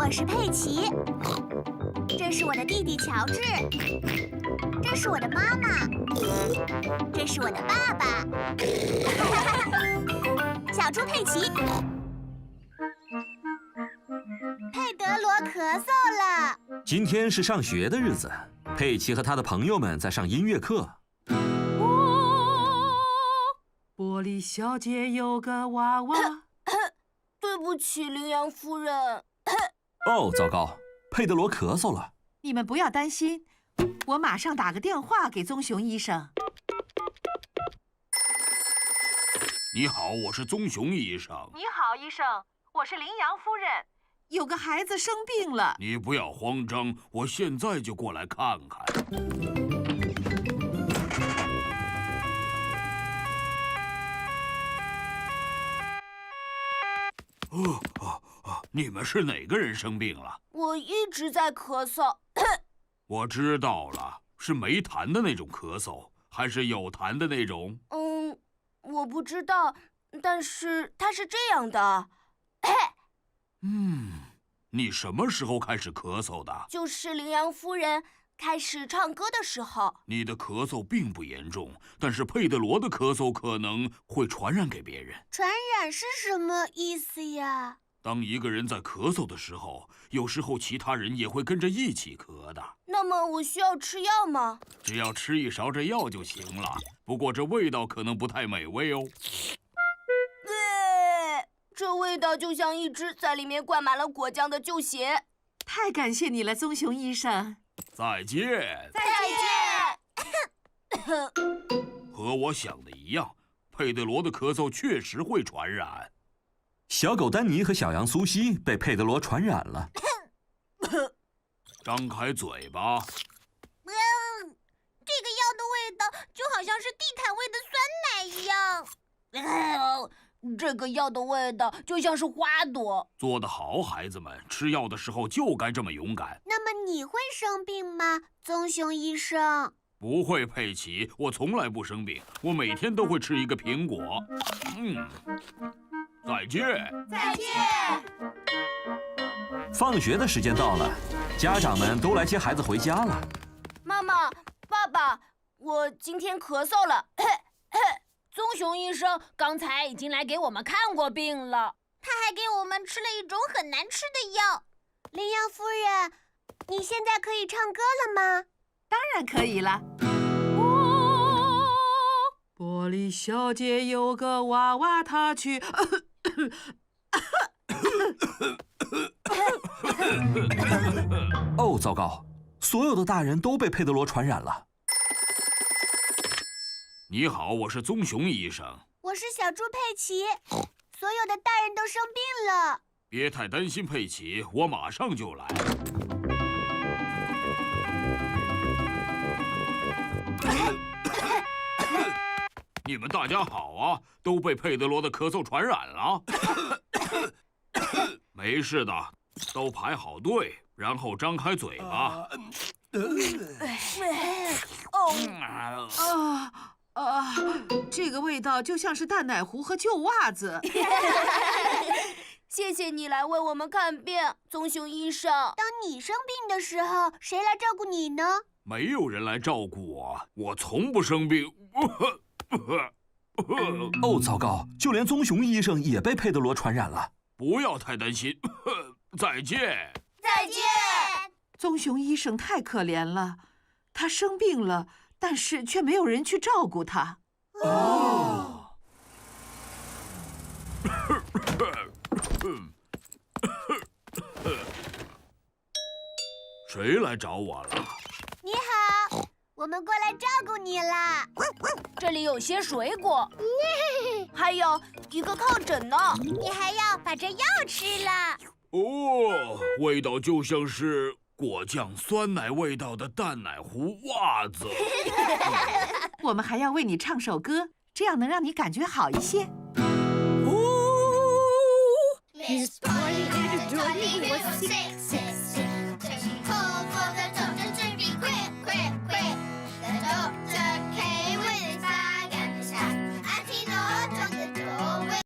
我是佩奇，这是我的弟弟乔治，这是我的妈妈，这是我的爸爸。小猪佩奇，佩德罗咳嗽了。今天是上学的日子，佩奇和他的朋友们在上音乐课。玻璃小姐有个娃娃。对不起，羚羊夫人。哦，糟糕，佩德罗咳嗽了。你们不要担心，我马上打个电话给棕熊医生。你好，我是棕熊医生。你好，医生，我是羚羊夫人。有个孩子生病了。你不要慌张，我现在就过来看看。你们是哪个人生病了？我一直在咳嗽。我知道了，是没痰的那种咳嗽，还是有痰的那种？我不知道，但是它是这样的。你什么时候开始咳嗽的？就是羚羊夫人开始唱歌的时候。你的咳嗽并不严重，但是佩德罗的咳嗽可能会传染给别人。传染是什么意思呀？当一个人在咳嗽的时候，有时候其他人也会跟着一起咳的。那么我需要吃药吗？只要吃一勺这药就行了。不过这味道可能不太美味哦。这味道就像一只在里面灌满了果酱的旧鞋。太感谢你了，棕熊医生。再见。再见。和我想的一样，佩德罗的咳嗽确实会传染。小狗丹尼和小羊苏西被佩德罗传染了。张开嘴巴。这个药的味道就好像是地毯味的酸奶一样。这个药的味道就像是花朵。做得好，孩子们，吃药的时候就该这么勇敢。那么你会生病吗，棕熊医生？不会，佩奇，我从来不生病，我每天都会吃一个苹果。再见。再见。放学的时间到了，家长们都来接孩子回家了。妈妈，爸爸，我今天咳嗽了。棕熊医生刚才已经来给我们看过病了，他还给我们吃了一种很难吃的药。羚羊夫人，你现在可以唱歌了吗？当然可以了。玻璃小姐有个娃娃，她去。哦，糟糕，所有的大人都被佩德罗传染了。你好，我是棕熊医生。我是小猪佩奇，所有的大人都生病了。别太担心，佩奇，我马上就来。你们大家好啊，都被佩德罗的咳嗽传染了。没事的，都排好队，然后张开嘴巴。这个味道就像是淡奶糊和旧袜子。谢谢你来为我们看病，棕熊医生。当你生病的时候，谁来照顾你呢？没有人来照顾我，我从不生病。哦，糟糕，就连棕熊医生也被佩德罗传染了。不要太担心。再见。再见。棕熊医生太可怜了，他生病了，但是却没有人去照顾他。谁来找我了？你好，我们过来照顾你啦。这里有些水果，还有一个靠枕呢。你还要把这药吃了。哦，味道就像是果酱酸奶味道的淡奶糊袜子。我们还要为你唱首歌，这样能让你感觉好一些。Let's